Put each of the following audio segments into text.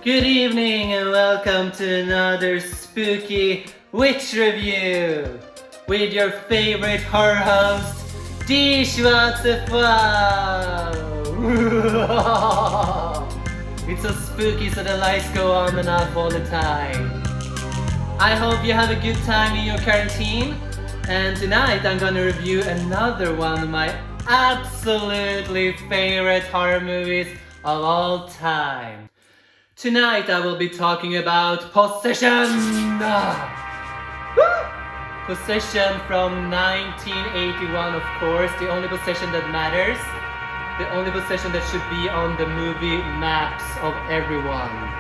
Good evening and welcome to another spooky witch review with your favorite horror host, Die Schwarze Frau. It's so spooky so the lights go on and off all the time. I hope you have a good time in your quarantine, and tonight I'm gonna review another one of my absolutely favorite horror movies of all time. Tonight I will be talking about Possession! Possession from 1981, of course, the only possession that matters, the only possession that should be on the movie maps of everyone.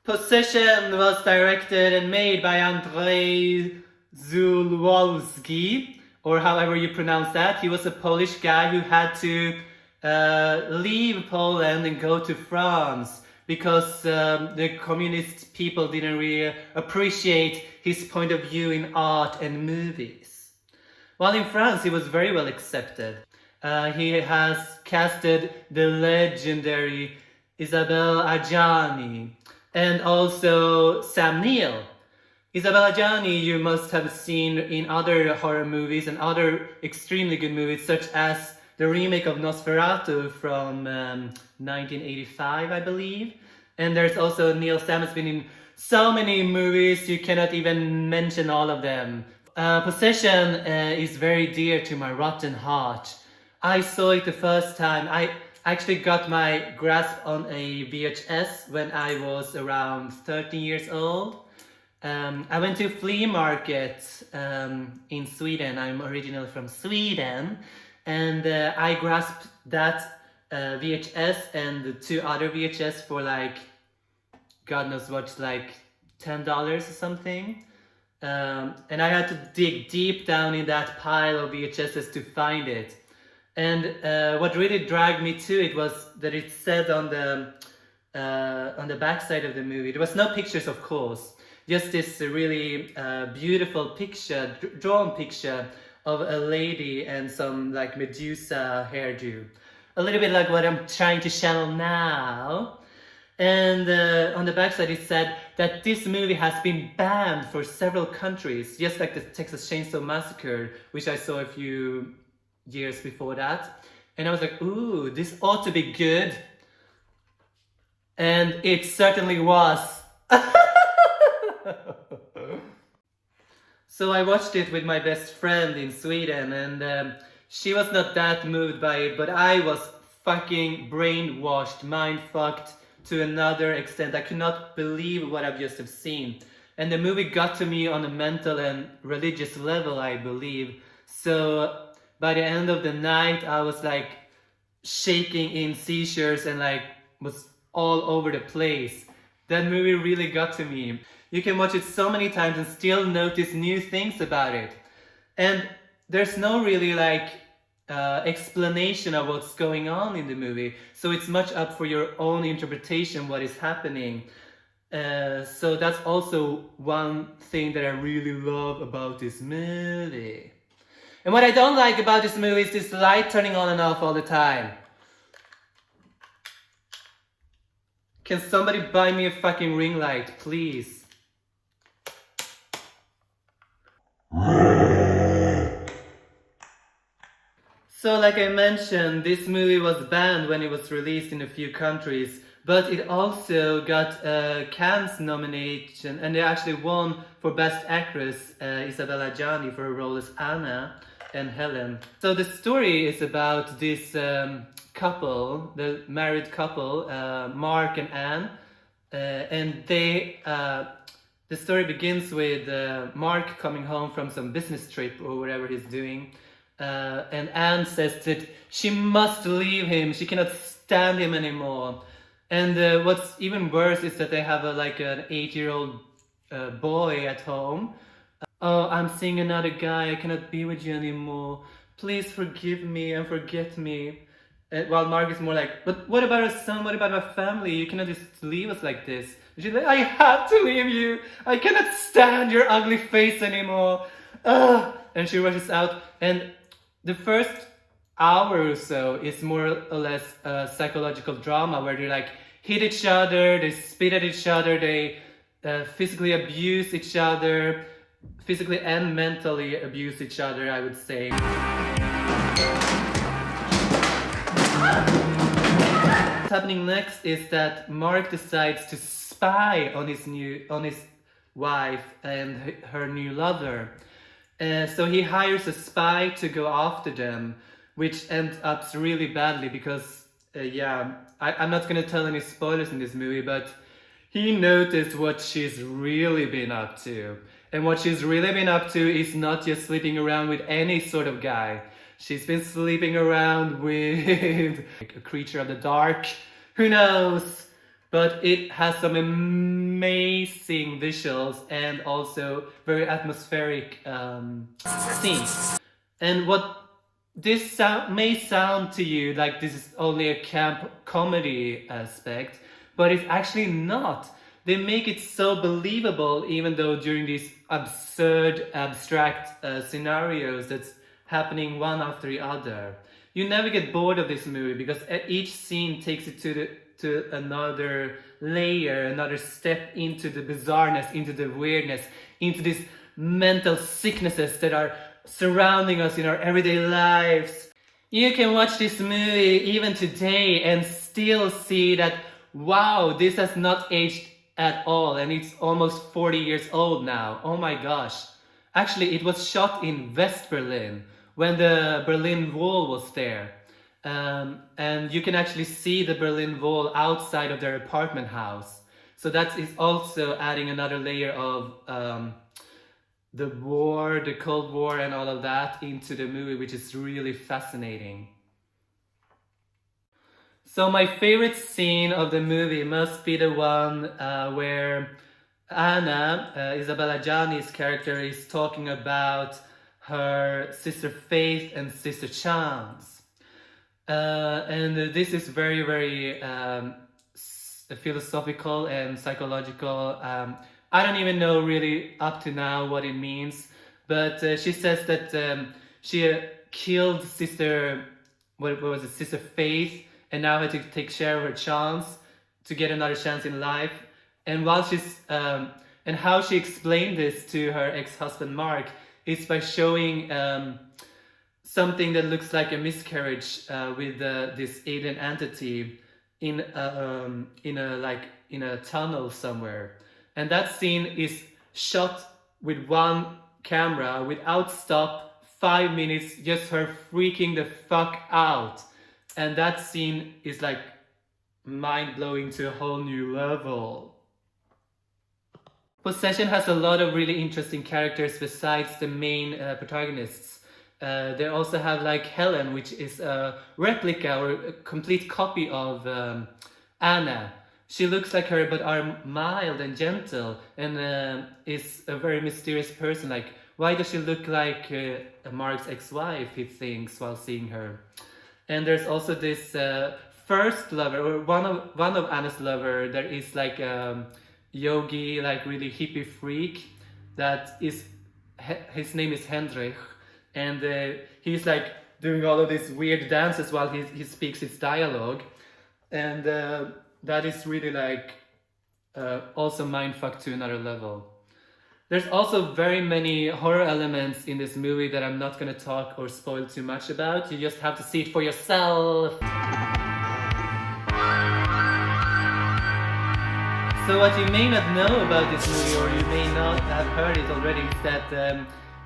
Possession was directed and made by Andrzej Korzynski, or however you pronounce that. He was a Polish guy who had to leave Poland and go to France because the communist people didn't really appreciate his point of view in art and movies. While in France, he was very well accepted. He has casted the legendary Isabelle Adjani and also Sam Neill. Isabelle Adjani you must have seen in other horror movies and other extremely good movies, such as the remake of Nosferatu from 1985, I believe. And there's also Neil Sam has been in so many movies, you cannot even mention all of them. Possession is very dear to my rotten heart. I saw it the first time. I actually got my grasp on a VHS when I was around 13 years old. I went to a flea market in Sweden. I'm originally from Sweden. And I grasped that VHS and the two other VHS for like, God knows what, like $10 or something. And I had to dig deep down in that pile of VHSs to find it. And what really dragged me to it was that it said on the backside of the movie, there was no pictures, of course, just this really beautiful picture, drawn picture of a lady and some like Medusa hairdo. A little bit like what I'm trying to channel now. And on the backside it said that this movie has been banned for several countries, just like the Texas Chainsaw Massacre, which I saw a few years before that. And I was like, ooh, this ought to be good. And it certainly was. So I watched it with my best friend in Sweden, and she was not that moved by it, but I was fucking brainwashed, mind-fucked to another extent. I could not believe what I've just have seen. And the movie got to me on a mental and religious level, I believe. So by the end of the night, I was like shaking in seizures and like was all over the place. That movie really got to me. You can watch it so many times and still notice new things about it. And there's no really like explanation of what's going on in the movie. So it's much up for your own interpretation what is happening. So that's also one thing that I really love about this movie. And what I don't like about this movie is this light turning on and off all the time. Can somebody buy me a fucking ring light, please? So like I mentioned, this movie was banned when it was released in a few countries, but it also got a Cannes nomination, and they actually won for Best Actress, Isabelle Adjani, for her role as Anna and Helen. So the story is about this couple, the married couple, Mark and Anne, and the story begins with Mark coming home from some business trip or whatever he's doing, and Anne says that she must leave him, she cannot stand him anymore. And what's even worse is that they have like an 8-year-old boy at home. Oh, I'm seeing another guy, I cannot be with you anymore. Please forgive me and forget me. While Mark is more like, but what about our son? What about our family? You cannot just leave us like this. And she's like, I have to leave you. I cannot stand your ugly face anymore. Ugh. And she rushes out. And the first hour or so is more or less a psychological drama where they like hit each other, they spit at each other, they physically abuse each other, physically and mentally abuse each other, I would say. What's happening next is that Mark decides to spy on his wife and her new lover. So he hires a spy to go after them, which ends up really badly because, I'm not gonna tell any spoilers in this movie, but he noticed what she's really been up to. And what she's really been up to is not just sleeping around with any sort of guy. She's been sleeping around with a creature of the dark, who knows? But it has some amazing visuals and also very atmospheric scenes. And what this may sound to you like this is only a camp comedy aspect, but it's actually not. They make it so believable, even though during these absurd, abstract scenarios that's happening one after the other. You never get bored of this movie because each scene takes it to another layer, another step into the bizarreness, into the weirdness, into these mental sicknesses that are surrounding us in our everyday lives. You can watch this movie even today and still see that, wow, this has not aged at all, and it's almost 40 years old now. Oh my gosh. Actually, it was shot in West Berlin when the Berlin Wall was there. And you can actually see the Berlin Wall outside of their apartment house. So that is also adding another layer of the war, the Cold War and all of that into the movie, which is really fascinating. So my favorite scene of the movie must be the one where Anna, Isabella Gianni's character, is talking about her sister Faith and sister Chance. And this is very, very philosophical and psychological. I don't even know really up to now what it means, but she says that she killed sister, what was it, sister Faith, and now had to take share of her chance to get another chance in life. And while she's and how she explained this to her ex-husband Mark is by showing something that looks like a miscarriage with this alien entity in a tunnel somewhere. And that scene is shot with one camera without stop, 5 minutes, just her freaking the fuck out. And that scene is like mind-blowing to a whole new level. Possession has a lot of really interesting characters besides the main protagonists. They also have like Helen, which is a replica or a complete copy of Anna. She looks like her but are mild and gentle and is a very mysterious person. Like, why does she look like Mark's ex-wife, he thinks while seeing her. And there's also this first lover, or one of Anna's lover, that is like yogi, like really hippie freak. That is, his name is Hendrik, and he's like doing all of these weird dances while he speaks his dialogue, and that is really like also mindfuck to another level. There's also very many horror elements in this movie that I'm not going to talk or spoil too much about. You just have to see it for yourself. So what you may not know about this movie, or you may not have heard it already, is that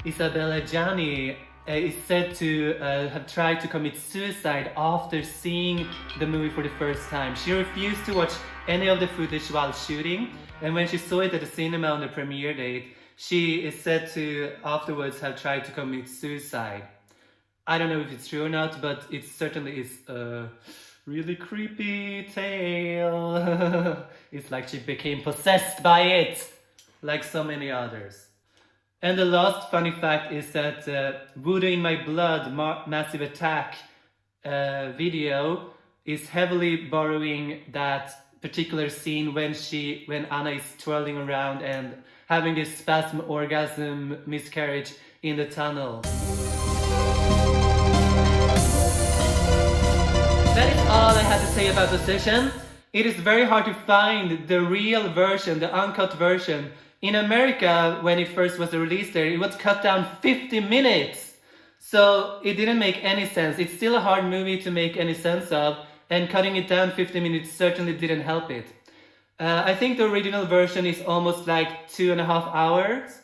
Isabella Gianni is said to have tried to commit suicide after seeing the movie for the first time. She refused to watch any of the footage while shooting, and when she saw it at the cinema on the premiere date, she is said to afterwards have tried to commit suicide. I don't know if it's true or not, but it certainly is a really creepy tale. It's like she became possessed by it, like so many others. And the last funny fact is that Voodoo in My Blood, Massive Attack, video is heavily borrowing that particular scene when Anna is twirling around and having this spasm orgasm miscarriage in the tunnel. That is all I had to say about the session. It is very hard to find the real version, the uncut version. In America, when it first was released there, it was cut down 50 minutes. So it didn't make any sense. It's still a hard movie to make any sense of, and cutting it down 50 minutes certainly didn't help it. I think the original version is almost like 2.5 hours.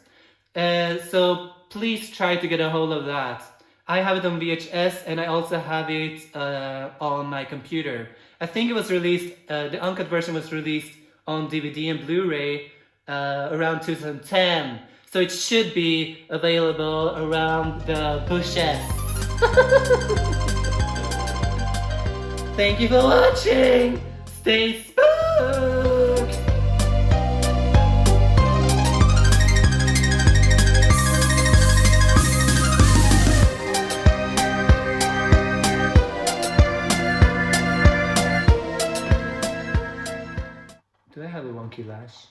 So please try to get a hold of that. I have it on VHS and I also have it on my computer. I think it was released, the uncut version was released on DVD and Blu-ray around 2010. So it should be available around the bushes. Thank you for watching! Stay spooked! Do I have a wonky lash?